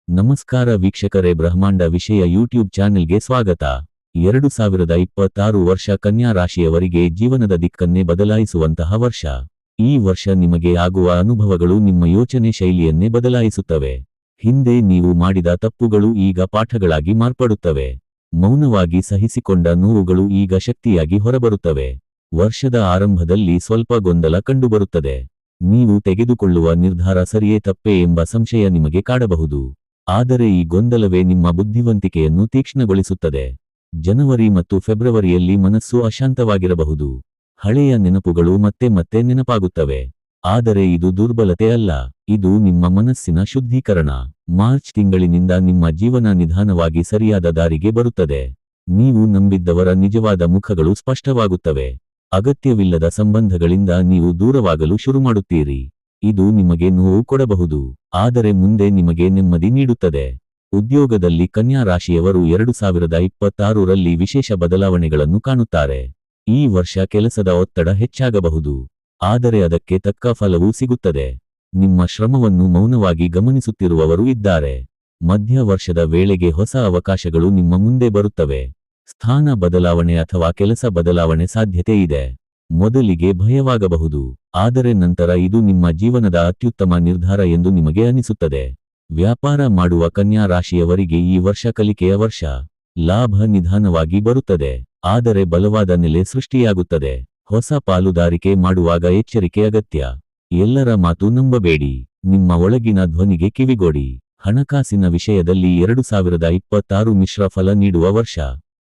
ನಮಸ್ಕಾರ ವೀಕ್ಷಕರೇ, ಬ್ರಹ್ಮಾಂಡ ವಿಷಯ ಯೂಟ್ಯೂಬ್ ಚಾನೆಲ್ಗೆ ಸ್ವಾಗತ. 2026 ವರ್ಷ ಕನ್ಯಾ ರಾಶಿಯವರಿಗೆ ಜೀವನದ ದಿಕ್ಕನ್ನೇ ಬದಲಾಯಿಸುವಂತಹ ವರ್ಷ. ಈ ವರ್ಷ ನಿಮಗೆ ಆಗುವ ಅನುಭವಗಳು ನಿಮ್ಮ ಯೋಚನೆ ಶೈಲಿಯನ್ನೇ ಬದಲಾಯಿಸುತ್ತವೆ. ಹಿಂದೆ ನೀವು ಮಾಡಿದ ತಪ್ಪುಗಳು ಈಗ ಪಾಠಗಳಾಗಿ ಮಾರ್ಪಡುತ್ತವೆ. ಮೌನವಾಗಿ ಸಹಿಸಿಕೊಂಡ ನೋವುಗಳು ಈಗ ಶಕ್ತಿಯಾಗಿ ಹೊರಬರುತ್ತವೆ. ವರ್ಷದ ಆರಂಭದಲ್ಲಿ ಸ್ವಲ್ಪ ಗೊಂದಲ ಕಂಡುಬರುತ್ತದೆ. ನೀವು ತೆಗೆದುಕೊಳ್ಳುವ ನಿರ್ಧಾರ ಸರಿಯೇ ತಪ್ಪೇ ಎಂಬ ಸಂಶಯ ನಿಮಗೆ ಕಾಡಬಹುದು. ಆದರೆ ಈ ಗೊಂದಲವೇ ನಿಮ್ಮ ಬುದ್ಧಿವಂತಿಕೆಯನ್ನು ತೀಕ್ಷ್ಣಗೊಳಿಸುತ್ತದೆ. ಜನವರಿ ಮತ್ತು ಫೆಬ್ರವರಿಯಲ್ಲಿ ಮನಸ್ಸು ಅಶಾಂತವಾಗಿರಬಹುದು. ಹಳೆಯ ನೆನಪುಗಳು ಮತ್ತೆ ಮತ್ತೆ ನೆನಪಾಗುತ್ತವೆ. ಆದರೆ ಇದು ದುರ್ಬಲತೆ ಅಲ್ಲ, ಇದು ನಿಮ್ಮ ಮನಸ್ಸಿನ ಶುದ್ಧೀಕರಣ. ಮಾರ್ಚ್ ತಿಂಗಳಿನಿಂದ ನಿಮ್ಮ ಜೀವನ ನಿಧಾನವಾಗಿ ಸರಿಯಾದ ದಾರಿಗೆ ಬರುತ್ತದೆ. ನೀವು ನಂಬಿದ್ದವರ ನಿಜವಾದ ಮುಖಗಳು ಸ್ಪಷ್ಟವಾಗುತ್ತವೆ. ಅಗತ್ಯವಿಲ್ಲದ ಸಂಬಂಧಗಳಿಂದ ನೀವು ದೂರವಾಗಲು ಶುರುಮಾಡುತ್ತೀರಿ. ಇದು ನಿಮಗೆ ನೋವು ಕೊಡಬಹುದು, ಆದರೆ ಮುಂದೆ ನಿಮಗೆ ನೆಮ್ಮದಿ ನೀಡುತ್ತದೆ. ಉದ್ಯೋಗದಲ್ಲಿ ಕನ್ಯಾ ರಾಶಿಯವರು 2026ರಲ್ಲಿ ವಿಶೇಷ ಬದಲಾವಣೆಗಳನ್ನು ಕಾಣುತ್ತಾರೆ. ಈ ವರ್ಷ ಕೆಲಸದ ಒತ್ತಡ ಹೆಚ್ಚಾಗಬಹುದು, ಆದರೆ ಅದಕ್ಕೆ ತಕ್ಕ ಫಲವೂ ಸಿಗುತ್ತದೆ. ನಿಮ್ಮ ಶ್ರಮವನ್ನು ಮೌನವಾಗಿ ಗಮನಿಸುತ್ತಿರುವವರು ಇದ್ದಾರೆ. ಮಧ್ಯ ವರ್ಷದ ವೇಳೆಗೆ ಹೊಸ ಅವಕಾಶಗಳು ನಿಮ್ಮ ಮುಂದೆ ಬರುತ್ತವೆ. ಸ್ಥಾನ ಬದಲಾವಣೆ ಅಥವಾ ಕೆಲಸ ಬದಲಾವಣೆ ಸಾಧ್ಯತೆ ಇದೆ. ಮೊದಲಿಗೆ ಭಯವಾಗಬಹುದು, ಆದರೆ ನಂತರ ಇದು ನಿಮ್ಮ ಜೀವನದ ಅತ್ಯುತ್ತಮ ನಿರ್ಧಾರ ಎಂದು ನಿಮಗೆ ಅನಿಸುತ್ತದೆ. ವ್ಯಾಪಾರ ಮಾಡುವ ಕನ್ಯಾ ರಾಶಿಯವರಿಗೆ ಈ ವರ್ಷ ಕಲಿಕೆಯ ವರ್ಷ. ಲಾಭ ನಿಧಾನವಾಗಿ ಬರುತ್ತದೆ, ಆದರೆ ಬಲವಾದ ನೆಲೆ ಸೃಷ್ಟಿಯಾಗುತ್ತದೆ. ಹೊಸ ಪಾಲುದಾರಿಕೆ ಮಾಡುವಾಗ ಎಚ್ಚರಿಕೆ ಅಗತ್ಯ. ಎಲ್ಲರ ಮಾತು ನಂಬಬೇಡಿ, ನಿಮ್ಮ ಒಳಗಿನ ಧ್ವನಿಗೆ ಕಿವಿಗೊಡಿ. ಹಣಕಾಸಿನ ವಿಷಯದಲ್ಲಿ 2026 ಮಿಶ್ರ ಫಲ ನೀಡುವ ವರ್ಷ.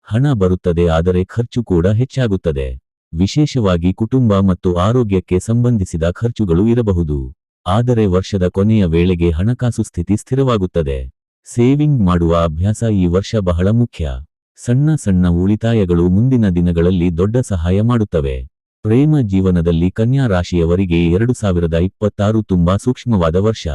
ಹಣ ಬರುತ್ತದೆ, ಆದರೆ ಖರ್ಚು ಕೂಡ ಹೆಚ್ಚಾಗುತ್ತದೆ. ವಿಶೇಷವಾಗಿ ಕುಟುಂಬ ಮತ್ತು ಆರೋಗ್ಯಕ್ಕೆ ಸಂಬಂಧಿಸಿದ ಖರ್ಚುಗಳು ಇರಬಹುದು. ಆದರೆ ವರ್ಷದ ಕೊನೆಯ ವೇಳೆಗೆ ಹಣಕಾಸು ಸ್ಥಿತಿ ಸ್ಥಿರವಾಗುತ್ತದೆ. ಸೇವಿಂಗ್ ಮಾಡುವ ಅಭ್ಯಾಸ ಈ ವರ್ಷ ಬಹಳ ಮುಖ್ಯ. ಸಣ್ಣ ಸಣ್ಣ ಉಳಿತಾಯಗಳು ಮುಂದಿನ ದಿನಗಳಲ್ಲಿ ದೊಡ್ಡ ಸಹಾಯ ಮಾಡುತ್ತವೆ. ಪ್ರೇಮ ಜೀವನದಲ್ಲಿ ಕನ್ಯಾ ರಾಶಿಯವರಿಗೆ 2026 ತುಂಬಾ ಸೂಕ್ಷ್ಮವಾದ ವರ್ಷ.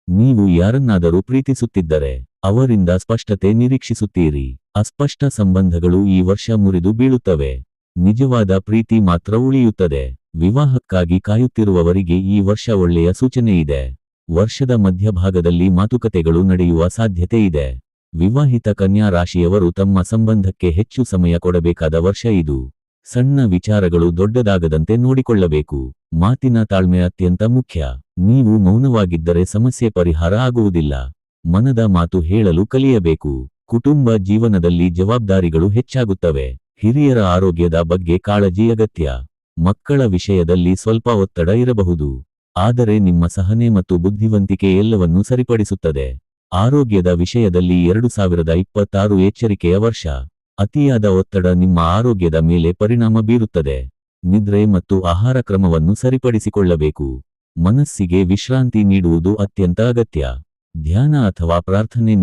ನೀವು ಯಾರನ್ನಾದರೂ ಪ್ರೀತಿಸುತ್ತಿದ್ದರೆ ಅವರಿಂದ ಸ್ಪಷ್ಟತೆ ನಿರೀಕ್ಷಿಸುತ್ತೀರಿ. ಅಸ್ಪಷ್ಟ ಸಂಬಂಧಗಳು ಈ ವರ್ಷ ಮುರಿದು ಬೀಳುತ್ತವೆ. ನಿಜವಾದ ಪ್ರೀತಿ ಮಾತ್ರ ಉಳಿಯುತ್ತದೆ. ವಿವಾಹಕ್ಕಾಗಿ ಕಾಯುತ್ತಿರುವವರಿಗೆ ಈ ವರ್ಷ ಒಳ್ಳೆಯ ಸೂಚನೆ ಇದೆ. ವರ್ಷದ ಮಧ್ಯಭಾಗದಲ್ಲಿ ಮಾತುಕತೆಗಳು ನಡೆಯುವ ಸಾಧ್ಯತೆ ಇದೆ. ವಿವಾಹಿತ ಕನ್ಯಾ ರಾಶಿಯವರು ತಮ್ಮ ಸಂಬಂಧಕ್ಕೆ ಹೆಚ್ಚು ಸಮಯ ಕೊಡಬೇಕಾದ ವರ್ಷ ಇದು. ಸಣ್ಣ ವಿಚಾರಗಳು ದೊಡ್ಡದಾಗದಂತೆ ನೋಡಿಕೊಳ್ಳಬೇಕು. ಮಾತಿನ ತಾಳ್ಮೆ ಅತ್ಯಂತ ಮುಖ್ಯ. ನೀವು ಮೌನವಾಗಿದ್ದರೆ ಸಮಸ್ಯೆ ಪರಿಹಾರ ಆಗುವುದಿಲ್ಲ. ಮನದ ಮಾತು ಹೇಳಲು ಕಲಿಯಬೇಕು. ಕುಟುಂಬ ಜೀವನದಲ್ಲಿ ಜವಾಬ್ದಾರಿಗಳು ಹೆಚ್ಚಾಗುತ್ತವೆ. ಹಿರಿಯರ ಆರೋಗ್ಯದ ಬಗ್ಗೆ ಕಾಳಜಿ ಅಗತ್ಯ. ಮಕ್ಕಳ ವಿಷಯದಲ್ಲಿ ಸ್ವಲ್ಪ ಒತ್ತಡ ಇರಬಹುದು, ಆದರೆ ನಿಮ್ಮ ಸಹನೆ ಮತ್ತು ಬುದ್ಧಿವಂತಿಕೆ ಎಲ್ಲವನ್ನೂ ಸರಿಪಡಿಸುತ್ತದೆ. ಆರೋಗ್ಯದ ವಿಷಯದಲ್ಲಿ 2026 ಎಚ್ಚರಿಕೆಯ ವರ್ಷ. ಅತಿಯಾದ ಒತ್ತಡ ನಿಮ್ಮ ಆರೋಗ್ಯದ ಮೇಲೆ ಪರಿಣಾಮ ಬೀರುತ್ತದೆ. ನಿದ್ರೆ ಮತ್ತು ಆಹಾರ ಕ್ರಮವನ್ನು ಸರಿಪಡಿಸಿಕೊಳ್ಳಬೇಕು. ಮನಸ್ಸಿಗೆ ವಿಶ್ರಾಂತಿ ನೀಡುವುದು ಅತ್ಯಂತ ಅಗತ್ಯ. ಧ್ಯಾನ ಅಥವಾ ಪ್ರಾರ್ಥನೆ